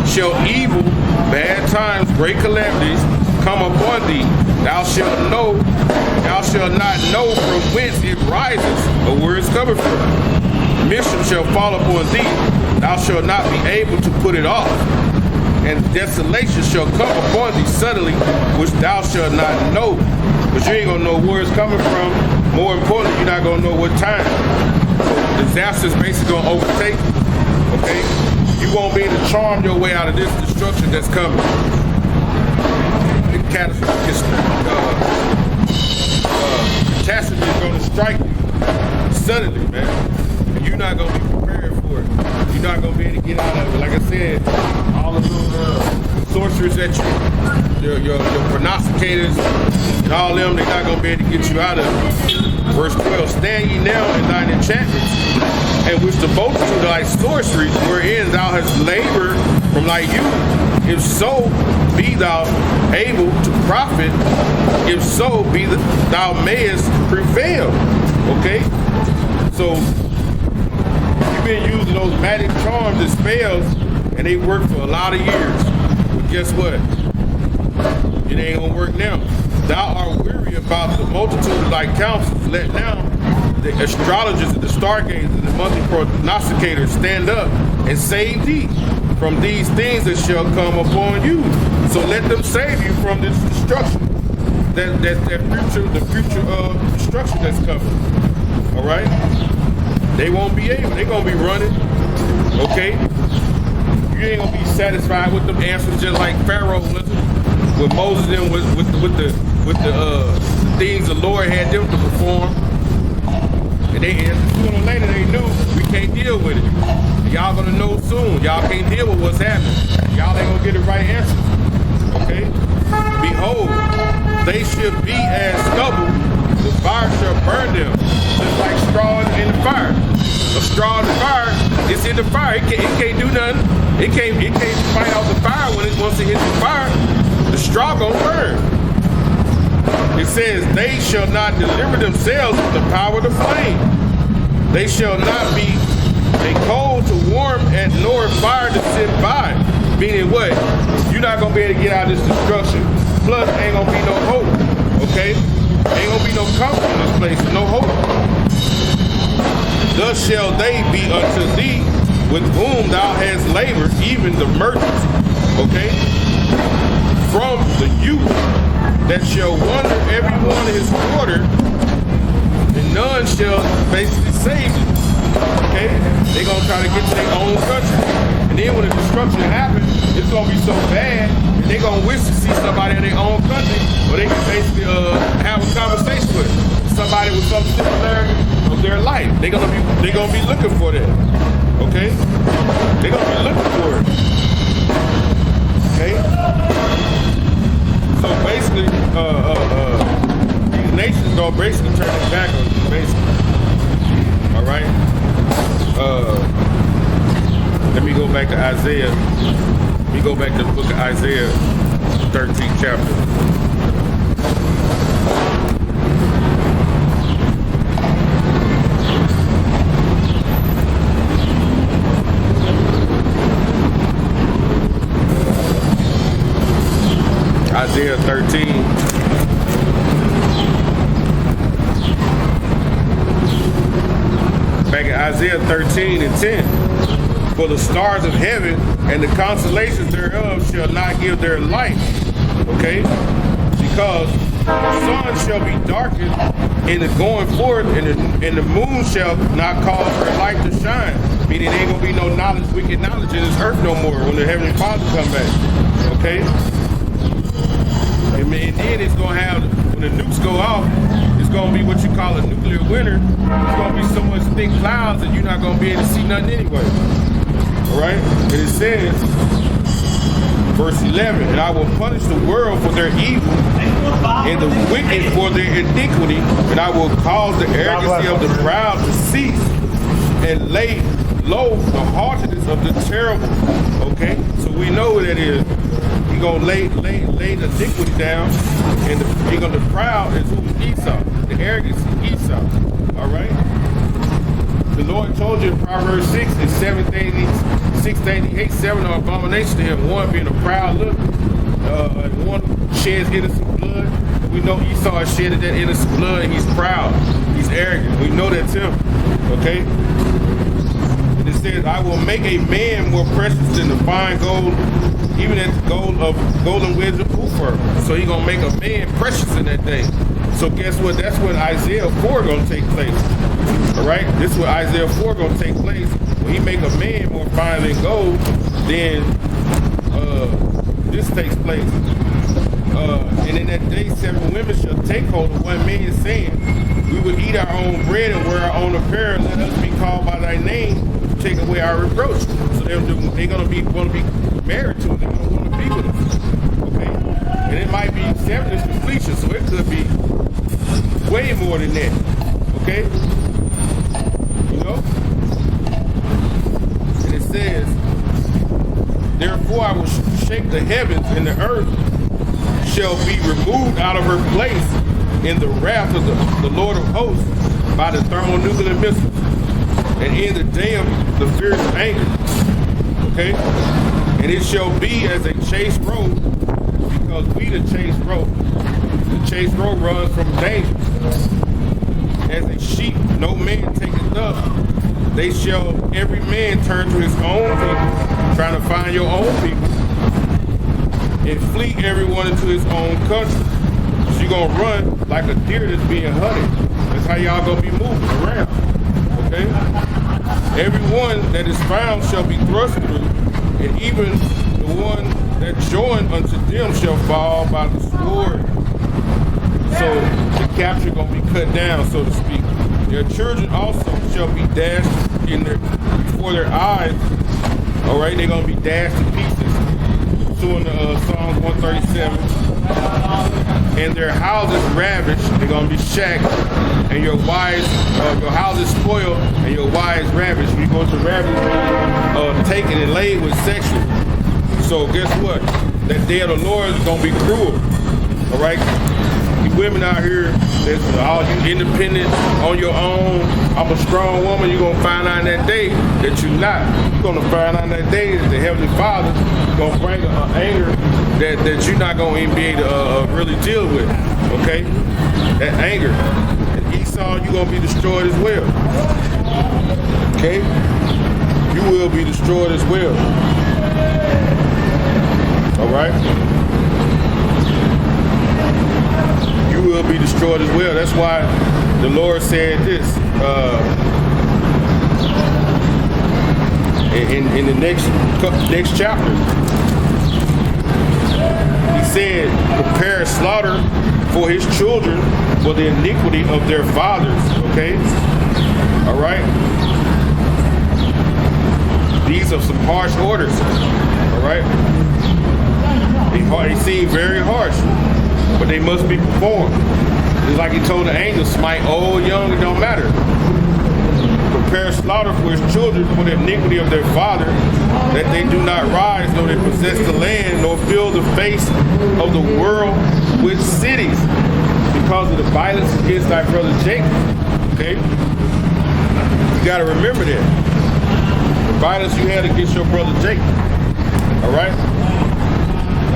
shall evil, bad times, great calamities come upon thee. Thou shalt not know from whence it rises or where it's coming from. Mischief shall fall upon thee. Thou shalt not be able to put it off. And desolation shall come upon thee suddenly, which thou shalt not know. But you ain't gonna know where it's coming from. More importantly, you're not gonna know what time. So disaster's basically gonna overtake you, okay? You won't be able to charm your way out of this destruction that's coming. The catastrophe is gonna strike you suddenly, man. And you're not gonna be prepared for it. You're not gonna be able to get out of it. Like I said, all of those sorcerers that your prognosticators and all them, they're not gonna be able to get you out of it. Verse 12, stand ye now in thine enchantments, and which the multitude of thy sorceries, wherein thou hast labored from thy youth. If so, be thou able to profit. If so, be thou mayest prevail. Okay? So, you've been using those magic charms and spells, and they work for a lot of years. But guess what? It ain't gonna work now. Thou art weary about the multitude of thy counsels. Let now the astrologers and the stargazers and the monthly prognosticators stand up and save thee from these things that shall come upon you. So let them save you from this destruction, the future destruction that's coming. All right? They won't be able. They're gonna be running. Okay? You ain't gonna be satisfied with them answers, just like Pharaoh was with Moses and with the things the Lord had them to perform. And sooner or later they knew we can't deal with it. And y'all gonna know soon. Y'all can't deal with what's happening. Y'all ain't gonna get the right answer. Okay? Behold, they should be as stubble. The fire shall burn them, just like straw in the fire. A straw in the fire, it's in the fire. It can't do nothing. It can't fight out the fire once it hits the fire. The straw gonna burn. It says, they shall not deliver themselves with the power of the flame. They shall not be a coal to warm and nor fire to sit by. Meaning what? You're not gonna be able to get out of this destruction. Plus, ain't gonna be no hope. Okay? Ain't gonna be no comfort in this place, no hope. Thus shall they be unto thee with whom thou hast labored, even the merchants. Okay? From the youth that shall wander every one in his quarter, and none shall basically save you. Okay? They're gonna try to get to their own country. And then when the destruction happens, it's gonna be so bad, and they're gonna wish to see somebody in their own country where they can basically have a conversation with somebody with some similarity of their life. They're gonna be looking for that. Okay? They're gonna be looking for it. Okay? So basically, these nations gonna basically turn their back on you, basically. All right. Let me go back to Isaiah. Let me go back to the book of Isaiah, 13th chapter. Isaiah 13. Back in Isaiah 13 and 10. For the stars of heaven and the constellations thereof shall not give their light. Okay? Because the sun shall be darkened in the going forth, and the moon shall not cause her light to shine. Meaning there ain't gonna be no knowledge, wicked knowledge in this earth no more when the Heavenly Father come back. Okay? And then it's gonna have, when the nukes go off, it's gonna be what you call a nuclear winter. It's gonna be so much thick clouds that you're not gonna be able to see nothing anyway. Alright? And it says, verse 11, and I will punish the world for their evil and the wicked for their iniquity, and I will cause the arrogancy of the proud to cease and lay low the haughtiness of the terrible. Okay? So we know what that is. He's gonna lay the iniquity down, and the proud is who's Esau. The arrogance is Esau. Alright? The Lord told you in Proverbs 6 and 7 things, 6 things he hates, 7 are abominations to him. 1 being a proud look, 1 sheds innocent blood. We know Esau shedded that innocent blood. He's proud. He's arrogant. We know that's him. Okay? And it says, I will make a man more precious than the fine gold, even as the gold of golden wedge of Ophir. So he's going to make a man precious in that day. So guess what? That's what Isaiah 4 going to take place. All right? This is what Isaiah 4 going to take place. When he make a man more fine than gold, then this takes place. And in that day, 7 women shall take hold of 1 man, saying, we will eat our own bread and wear our own apparel. Let us be called by thy name to take away our reproach. So they're going to want to be married to us. They're going to want to be with us. Okay? And it might be 7 is completion, so it could be way more than that. Okay? You know? And it says, therefore I will shake the heavens, and the earth shall be removed out of her place in the wrath of the Lord of hosts by the thermonuclear missiles, and in the day of the fierce anger. Okay? And it shall be as a chase road, because we the chase road. The chase road runs from danger. As a sheep, no man taketh up. They shall every man turn to his own people, trying to find your own people, and flee everyone into his own country. So you're going to run like a deer that's being hunted. That's how y'all going to be moving around. Okay? Everyone that is found shall be thrust through, and even the one that joined unto them shall fall by the sword. So the capture going to be cut down, so to speak. Their children also shall be dashed before their eyes. All right, they're going to be dashed to pieces. So in Psalms 137, and their houses ravished, they're going to be shacked, and your houses spoiled, and your wives ravished. We go to ravish, taken and laid with sexual. So guess what? That day of the Lord is going to be cruel. All right? You women out here, that's all you independent on your own. I'm a strong woman. You're going to find out that day that you're not. You're going to find out that day that the Heavenly Father is going to bring an anger that you're not going to even be able to really deal with. Okay? That anger. And Esau, you're going to be destroyed as well. Okay? You will be destroyed as well. All right? You will be destroyed as well. That's why the Lord said this in the next chapter. He said, prepare slaughter for his children for the iniquity of their fathers. Okay? All right? These are some harsh orders. All right? They seem very harsh, but they must be performed. Just like he told the angels, smite old, young, it don't matter. Prepare slaughter for his children for the iniquity of their father, that they do not rise, nor they possess the land, nor fill the face of the world with cities, because of the violence against thy brother Jacob. Okay? You got to remember that. The violence you had against your brother Jacob. All right?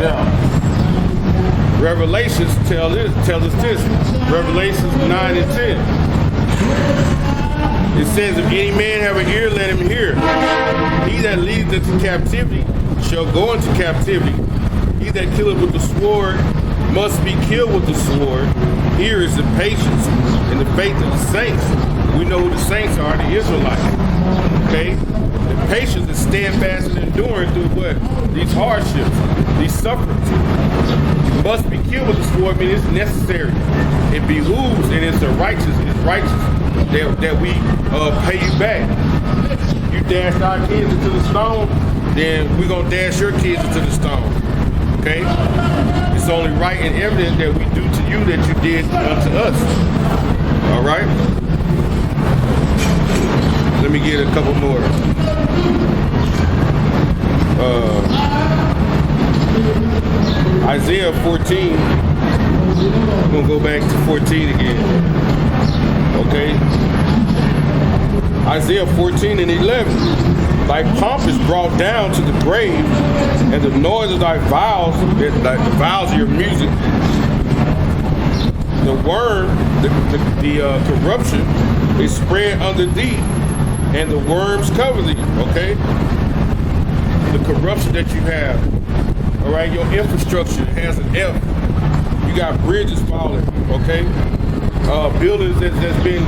Now, Revelations tell us this. Revelations 9 and 10. It says, if any man have an ear, let him hear. He that leadeth into captivity shall go into captivity. He that killeth with the sword must be killed with the sword. Here is the patience and the faith of the saints. We know who the saints are, the Israelites. Okay? The patience is steadfast and enduring through what? These hardships, these sufferings. You must be killed with the sword. I mean, it's necessary. It behooves, and it's righteous that we pay you back. You dash our kids into the stone, then we're going to dash your kids into the stone. Okay? It's only right and evident that we do to you that you did unto us. All right? Let me get a couple more. Isaiah 14. I'm going to go back to 14 again. Okay? Isaiah 14 and 11. Thy pomp is brought down to the grave, and the noise of thy vows, like the vows of your music, the worm, the corruption is spread under thee, and the worms cover thee. Okay, the corruption that you have. All right, your infrastructure has an F. You got bridges falling. Okay, buildings that's been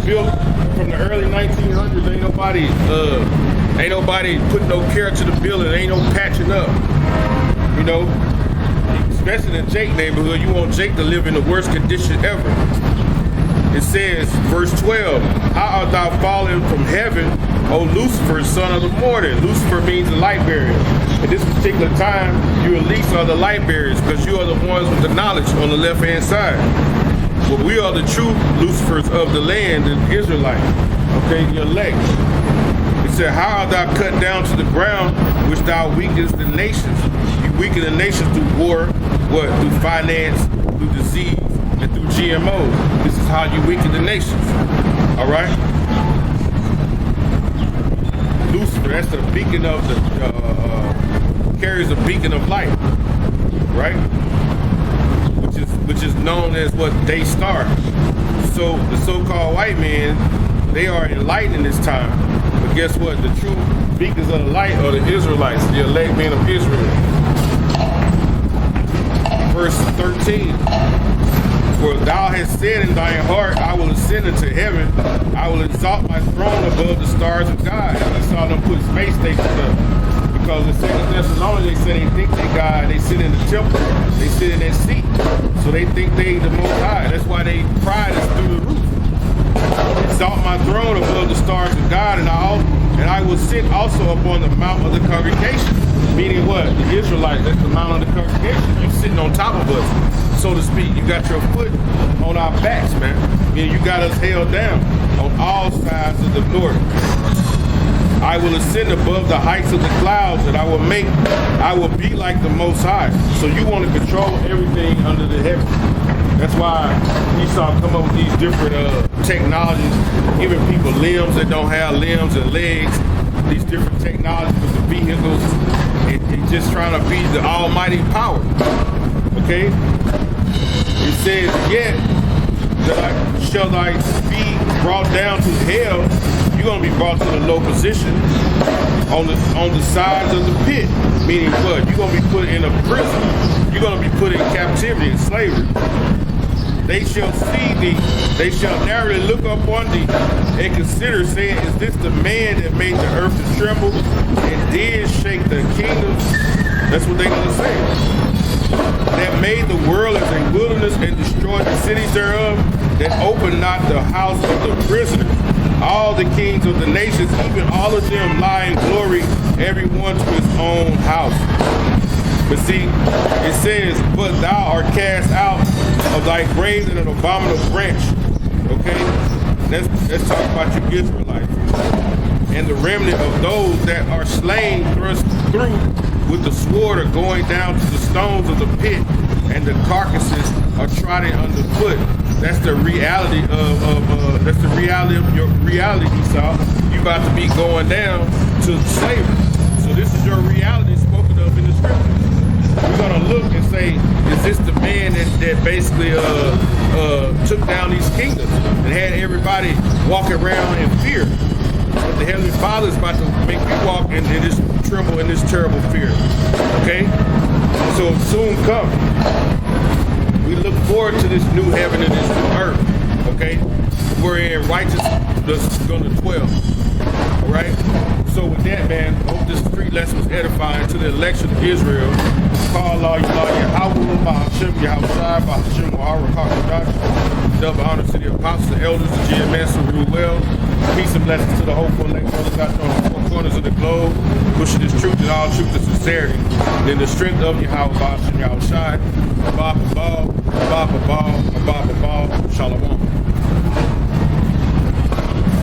built from the early 1900s. Ain't nobody putting no care to the building. Ain't no patching up. You know, especially in the Jake neighborhood, you want Jake to live in the worst condition ever. It says, verse 12, how art thou fallen from heaven, O Lucifer, son of the morning? Lucifer means the light bearer. At this particular time, you at least are the light bearers, because you are the ones with the knowledge on the left-hand side. But we are the true Lucifers of the land, the Israelites. Okay, the elect. It said, how art thou cut down to the ground, which thou weakest the nations? You weaken the nations through war, what? Through finance, through disease, and through GMOs. This is how you weaken the nations. All right? Lucifer, that's the beacon of the, carries a beacon of light. Right? Which is known as what? Day star. So the so-called white men, they are enlightened in this time. But guess what? The true beacons of the light are the Israelites, the elect men of Israel. Verse 13. For thou hast said in thine heart, I will ascend into heaven. I will exalt my throne above the stars of God. I saw them put space stations up. Because the Second Thessalonians, they say they think they God. They sit in the temple. They sit in that seat. So they think they the Most High. That's why they pride is through the roof. Exalt my throne above the stars of God, and I will sit also upon the mount of the congregation. Meaning what? The Israelites, that's the mount of the congregation. You're sitting on top of us, so to speak. You got your foot on our backs, man. Meaning you got us held down on all sides of the north. I will ascend above the heights of the clouds, and I will be like the Most High. So you want to control everything under the heaven. That's why Esau come up with these different technologies, giving people limbs that don't have limbs and legs, these different technologies with the vehicles, and just trying to be the almighty power. Okay? It says, yet shall thy feet brought down to hell. You're going to be brought to the low position on the sides of the pit. Meaning what? You're going to be put in a prison. You're going to be put in captivity and slavery. They shall see thee. They shall narrowly look upon thee and consider, saying, is this the man that made the earth to tremble and did shake the kingdoms? That's what they're going to say. That made the world as a wilderness and destroyed the cities thereof, that opened not the house of the prisoner. All the kings of the nations, even all of them lie in glory, every one to his own house. But see, it says, but thou art cast out of thy grave in an abominable branch. Okay? Let's talk about you Israelites. And the remnant of those that are slain thrust through with the sword are going down to the stones of the pit, and the carcasses are trodden underfoot. That's the reality of your reality, Esau. You about to be going down to slavery. So this is your reality spoken of in the scriptures. We're gonna look and say, is this the man that basically took down these kingdoms and had everybody walking around in fear? But the Heavenly Father is about to make you walk in this tremble in this terrible fear. Okay? So soon come. We look forward to this new heaven and this new earth. Okay? We're in righteousness going to dwell. Alright? So with that, man, I hope this street lesson was edifying to the election of Israel. Call Allah, Yahweh, Bahashim, Yahushai, Bahashim, Wahara, double honor to the apostles, the elders, the GMS who rule well. Peace and blessings to the hopeful elect brothers out there on the four corners of the globe, pushing this truth and all truth and sincerity. And in the strength of Yahweh, Bahashim, Yahushai, Abba, Shalom.